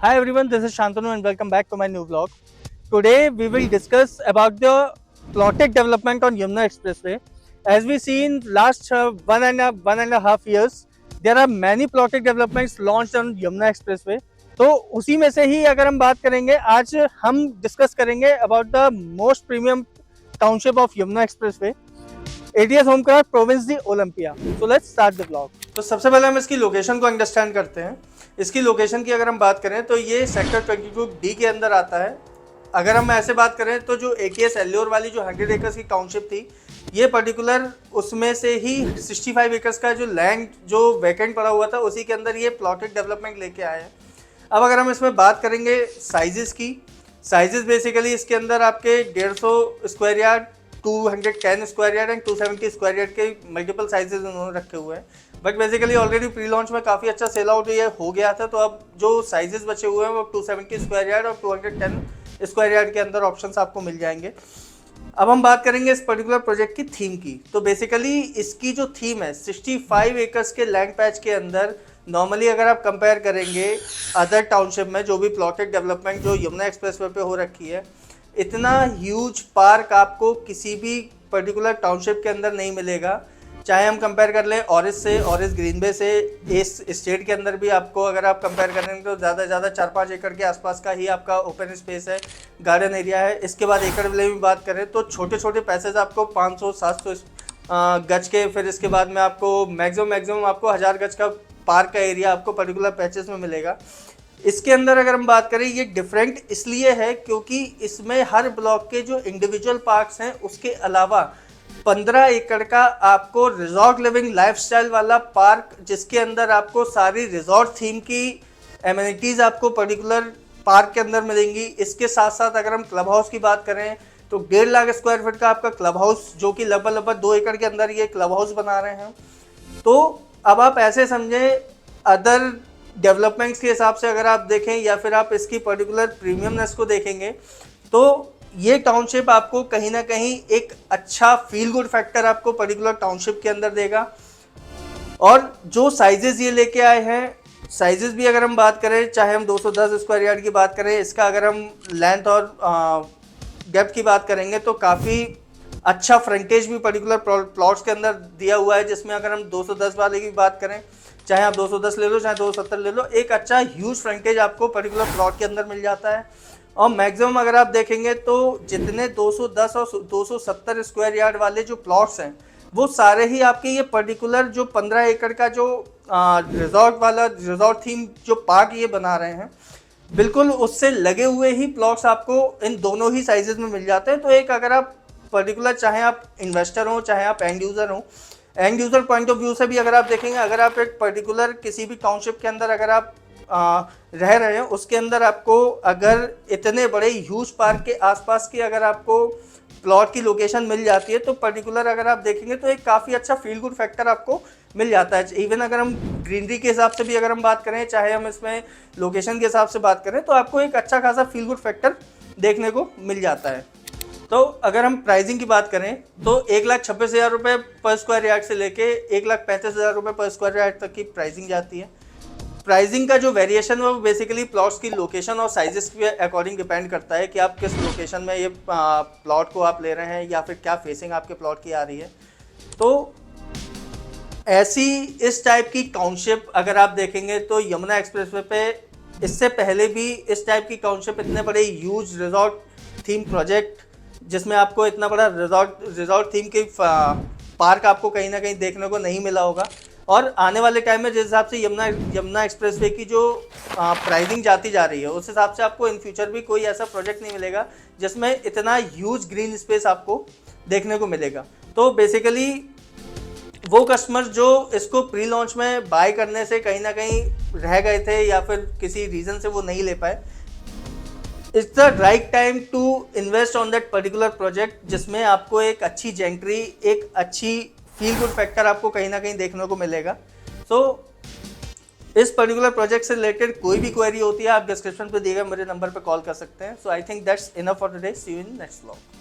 Hi everyone, this is Shantanu and welcome back to my new vlog. Today we will discuss about the plotted development on Yamuna Expressway. As we see in last one and a half years, there are many plotted developments launched on Yamuna Expressway. तो उसी में से ही अगर हम बात करेंगे, आज हम डिस्कस करेंगे about the most premium township of Yamuna Expressway, ATS Homekraft Province the Olympia. So let's start the blog. तो सबसे पहले हम इसकी लोकेशन को अंडरस्टैंड करते हैं. इसकी लोकेशन की अगर हम बात करें तो ये सेक्टर 22D के अंदर आता है. अगर हम ऐसे बात करें तो जो एटीएस एल्योर वाली जो 100 एकर्स की टाउनशिप थी, ये पर्टिकुलर उसमें से ही 65 एकर्स का जो लैंड जो वैकेंट पड़ा हुआ था उसी के अंदर ये प्लॉटेड डेवलपमेंट लेके आए हैं. अब अगर हम इसमें बात करेंगे साइजेस की, साइजेस बेसिकली इसके अंदर आपके 150 square yard, 210 square yard and 270 square yard के मल्टीपल साइजेस उन्होंने रखे हुए हैं. But basically already pre launch में काफ़ी अच्छा सेल आउट ये हो गया था, तो अब जो साइजेस बचे हुए हैं वो 270 स्क्वायर यार्ड और 210 स्क्वायर यार्ड के अंदर ऑप्शंस आपको मिल जाएंगे. अब हम बात करेंगे इस पर्टिकुलर प्रोजेक्ट की थीम की. तो बेसिकली इसकी जो थीम है 65 एकर्स के लैंड पैच के अंदर, नॉर्मली अगर आप कंपेयर करेंगे अदर टाउनशिप में जो भी प्लॉटेड डेवलपमेंट जो यमुना एक्सप्रेसवे पे हो रखी है, इतना ह्यूज पार्क आपको किसी भी पर्टिकुलर टाउनशिप के अंदर नहीं मिलेगा. चाहे हम कंपेयर कर लें ऑरिस से, ऑरिस ग्रीन बे से, इस स्टेट के अंदर भी आपको अगर आप कंपेयर करेंगे तो ज़्यादा से ज़्यादा 4-5 एकड़ के आसपास का ही आपका ओपन स्पेस है, गार्डन एरिया है. इसके बाद एकड़ वाले में बात करें तो छोटे छोटे पैसेज आपको 500-700 गज के, फिर इसके बाद में आपको मैक्सिमम आपको 1000 गज का पार्क का एरिया आपको पर्टिकुलर पैचेस में मिलेगा. इसके अंदर अगर हम बात करें, ये डिफरेंट इसलिए है क्योंकि इसमें हर ब्लॉक के जो इंडिविजुअल पार्क्स हैं उसके अलावा 15 एकड़ का आपको रिजॉर्ट लिविंग लाइफस्टाइल वाला पार्क, जिसके अंदर आपको सारी रिजॉर्ट थीम की एमिनिटीज़ आपको पर्टिकुलर पार्क के अंदर मिलेंगी. इसके साथ साथ अगर हम क्लब हाउस की बात करें तो 1.5 लाख स्क्वायर फीट का आपका क्लब हाउस, जो कि लगभग 2 एकड़ के अंदर ये क्लब हाउस बना रहे हैं. तो अब आप ऐसे समझें, अदर डेवलपमेंट्स के हिसाब से अगर आप देखें या फिर आप इसकी पर्टिकुलर प्रीमियमनेस को देखेंगे तो ये टाउनशिप आपको कहीं ना कहीं एक अच्छा फील गुड फैक्टर आपको पर्टिकुलर टाउनशिप के अंदर देगा. और जो साइजेस ये लेके आए हैं, साइजेस भी अगर हम बात करें, चाहे हम 210 स्क्वायर यार्ड की बात करें, इसका अगर हम लेंथ और डेप्थ की बात करेंगे तो काफ़ी अच्छा फ्रंटेज भी पर्टिकुलर प्लॉट्स के अंदर दिया हुआ है. जिसमें अगर हम 210 वाले की बात करें, चाहे आप 210 ले लो चाहे 270 ले लो, एक अच्छा ह्यूज फ्रंटेज आपको पर्टिकुलर प्लॉट के अंदर मिल जाता है. और मैक्सिमम अगर आप देखेंगे तो जितने 210 और 270 स्क्वायर यार्ड वाले जो प्लॉट्स हैं वो सारे ही आपके ये पर्टिकुलर जो 15 एकड़ का जो रिजॉर्ट थीम जो पार्क ये बना रहे हैं, बिल्कुल उससे लगे हुए ही प्लॉट्स आपको इन दोनों ही साइजेस में मिल जाते हैं. तो एक अगर आप पर्टिकुलर, चाहे आप इन्वेस्टर हो चाहे आप एंड यूज़र हो, end user point of view से भी अगर आप देखेंगे, अगर आप एक पर्टिकुलर किसी भी टाउनशिप के अंदर अगर आप रह रहे हैं, उसके अंदर आपको अगर इतने बड़े ह्यूज पार्क के आसपास की अगर आपको प्लॉट की लोकेशन मिल जाती है तो पर्टिकुलर अगर आप देखेंगे तो एक काफ़ी अच्छा फील गुड फैक्टर आपको मिल जाता है. इवन अगर हम ग्रीनरी के हिसाब से भी अगर हम बात करें, चाहे हम इसमें लोकेशन के हिसाब से बात करें, तो आपको एक अच्छा खासा फील गुड फैक्टर देखने को मिल जाता है. तो अगर हम प्राइसिंग की बात करें तो 1,26,000 रुपये पर स्क्वायर यार्ड से लेके 1,35,000 रुपये पर स्क्वायर यार्ड तक की प्राइसिंग जाती है. प्राइसिंग का जो वेरिएशन है वो बेसिकली प्लॉट्स की लोकेशन और साइजेस के अकॉर्डिंग डिपेंड करता है कि आप किस लोकेशन में ये प्लॉट को आप ले रहे हैं या फिर क्या फेसिंग आपके प्लॉट की आ रही है. तो ऐसी इस टाइप की टाउनशिप अगर आप देखेंगे तो यमुना एक्सप्रेसवे पे इससे पहले भी इस टाइप की टाउनशिप, इतने बड़े ह्यूज रिजॉर्ट थीम प्रोजेक्ट जिसमें आपको इतना बड़ा रिजॉर्ट थीम के पार्क आपको कहीं ना कहीं देखने को नहीं मिला होगा. और आने वाले टाइम में जिस हिसाब से यमुना एक्सप्रेसवे की जो प्राइसिंग जाती जा रही है, उस हिसाब से आपको इन फ्यूचर भी कोई ऐसा प्रोजेक्ट नहीं मिलेगा जिसमें इतना ह्यूज ग्रीन स्पेस आपको देखने को मिलेगा. तो बेसिकली वो कस्टमर जो इसको प्री लॉन्च में बाय करने से कहीं ना कहीं रह गए थे या फिर किसी रीज़न से वो नहीं ले पाए, it's the right time to invest on that particular project, जिसमें आपको एक अच्छी जेंट्री, एक अच्छी फील गुड फैक्टर आपको कहीं ना कहीं देखने को मिलेगा. सो इस पर्टिकुलर प्रोजेक्ट से रिलेटेड कोई भी क्वेरी होती है, आप डिस्क्रिप्शन पे दिए गए मेरे नंबर पे कॉल कर सकते हैं. So I think that's enough for today. See you in next vlog.